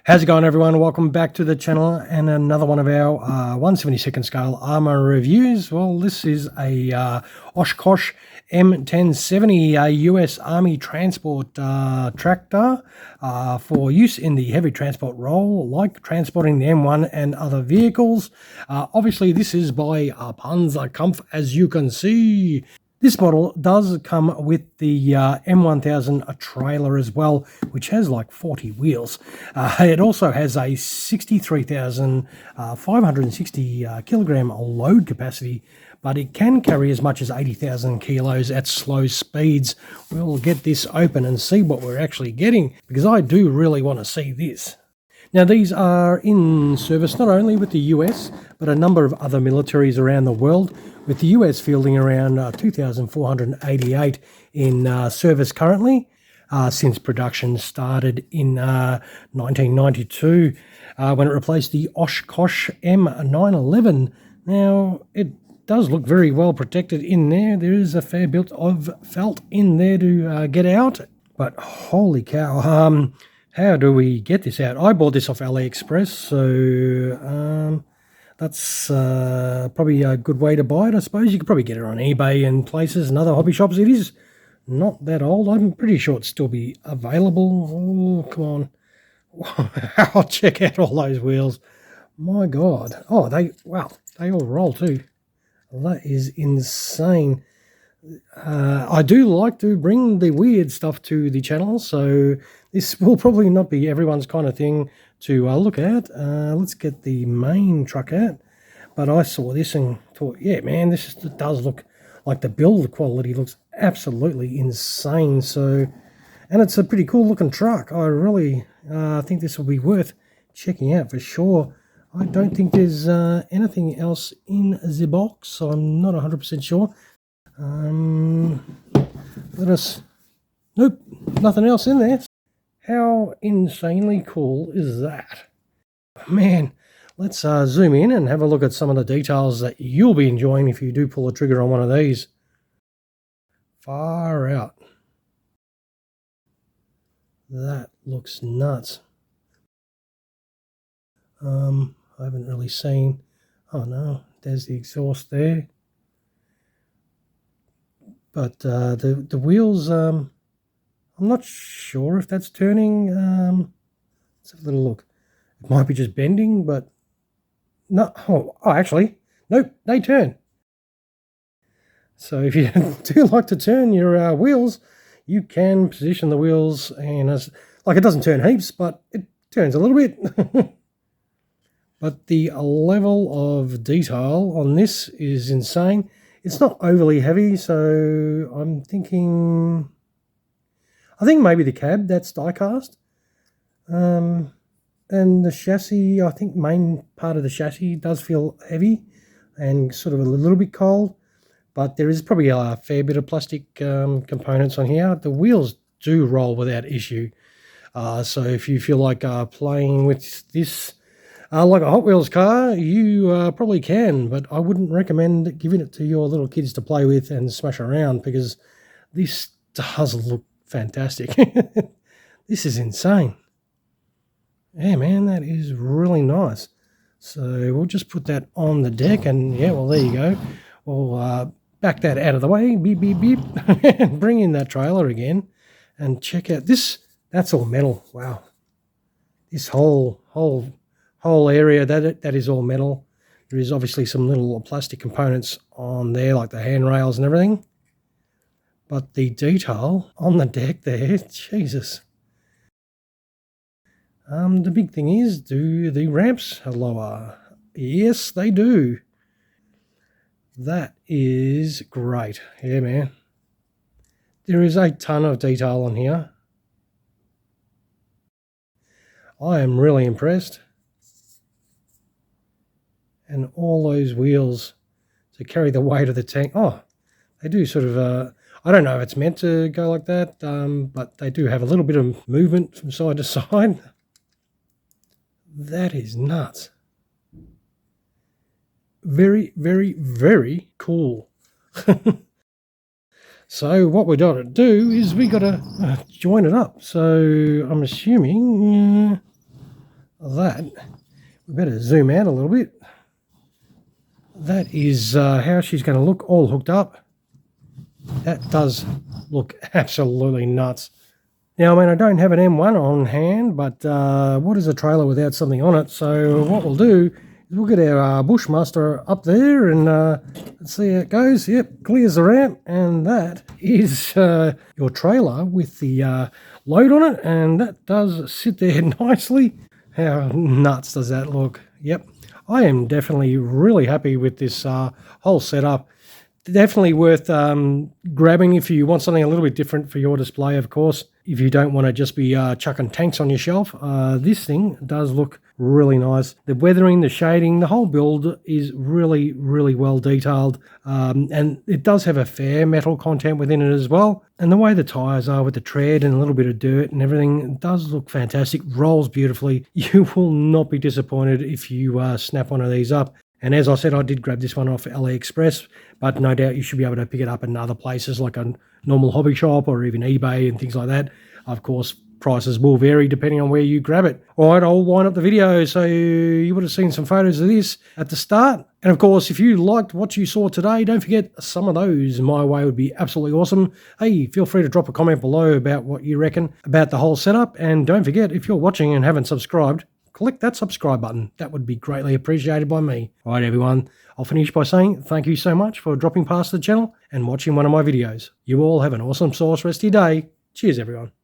How's it going, everyone? Welcome back to the channel and another one of our 1/72nd scale armor reviews. Well, this is a Oshkosh M1070, a US Army transport tractor for use in the heavy transport role, like transporting the M1 and other vehicles. Obviously, this is by Panzerkampf, as you can see. This model does come with the M1000 trailer as well, which has like 40 wheels. It also has a 63,560 kilogram load capacity, but it can carry as much as 80,000 kilos at slow speeds. We'll get this open and see what we're actually getting, because I do really want to see this. Now, these are in service not only with the US, but a number of other militaries around the world, with the US fielding around 2,488 in service currently, since production started in 1992, when it replaced the Oshkosh M911. Now, it does look very well protected in there. There is a fair bit of felt in there to get out, but holy cow, how do we get this out? I bought this off AliExpress, so that's probably a good way to buy it, I suppose. You could probably get it on eBay and places and other hobby shops. It is not that old. I'm pretty sure it'd still be available. Oh, come on. I'll check out all those wheels. My God. Oh, they all roll too. That is insane. I do like to bring the weird stuff to the channel, so this will probably not be everyone's kind of thing to look at. Let's get the main truck out. But I saw this and thought, yeah, man, this does look like the build quality looks absolutely insane. So, and it's a pretty cool looking truck. I really think this will be worth checking out for sure. I don't think there's anything else in the box. I'm not 100% sure. Nope, nothing else in there. How insanely cool is that? Man, let's zoom in and have a look at some of the details that you'll be enjoying if you do pull the trigger on one of these. Far out. That looks nuts. I haven't really seen... Oh no, there's the exhaust there. But the wheels, I'm not sure if that's turning. Let's have a little look. It might be just bending, but no. Oh, actually, nope, they turn. So if you do like to turn your wheels, you can position the wheels, and like it doesn't turn heaps, but it turns a little bit. But the level of detail on this is insane. It's not overly heavy, so I think maybe the cab, that's diecast. And the chassis, I think main part of the chassis does feel heavy and sort of a little bit cold, but there is probably a fair bit of plastic components on here. The wheels do roll without issue. So if you feel like playing with this like a Hot Wheels car, you probably can, but I wouldn't recommend giving it to your little kids to play with and smash around, because this does look fantastic. This is insane. Yeah, man, that is really nice. So we'll just put that on the deck, and yeah, well, there you go. We'll back that out of the way, beep, beep, beep, and bring in that trailer again, and check out this. That's all metal. Wow. This whole area, that is all metal. There is obviously some little plastic components on there, like the handrails and everything. But the detail on the deck there, Jesus. The big thing is, do the ramps lower? Yes, they do. That is great. Yeah, man. There is a ton of detail on here. I am really impressed. And all those wheels to carry the weight of the tank. Oh, they do sort of, I don't know if it's meant to go like that, but they do have a little bit of movement from side to side. That is nuts. Very, very, very cool. So what we got to do is we got to join it up. So I'm assuming that, we better zoom out a little bit. That is how she's going to look all hooked up. That does look absolutely nuts. Now, I mean, I don't have an M1 on hand, but what is a trailer without something on it? So what we'll do is we'll get our Bushmaster up there and let's see how it goes. Yep, clears the ramp, and that is your trailer with the load on it, and that does sit there nicely. How nuts does that look? Yep, I am definitely really happy with this whole setup. Definitely worth grabbing if you want something a little bit different for your display, of course. If you don't want to just be chucking tanks on your shelf, this thing does look really nice. The weathering, the shading, the whole build is really, really well detailed. And it does have a fair metal content within it as well. And the way the tyres are with the tread and a little bit of dirt and everything, it does look fantastic. Rolls beautifully. You will not be disappointed if you snap one of these up. And as I said, I did grab this one off AliExpress, but no doubt you should be able to pick it up in other places like a normal hobby shop or even eBay and things like that. Of course, prices will vary depending on where you grab it. All right, I'll wind up the video. So you would have seen some photos of this at the start. And of course, if you liked what you saw today, don't forget some of those my way would be absolutely awesome. Hey, feel free to drop a comment below about what you reckon about the whole setup. And don't forget, if you're watching and haven't subscribed, click that subscribe button. That would be greatly appreciated by me. All right, everyone, I'll finish by saying thank you so much for dropping past the channel and watching one of my videos. You all have an awesome sauce rest of your day. Cheers, everyone.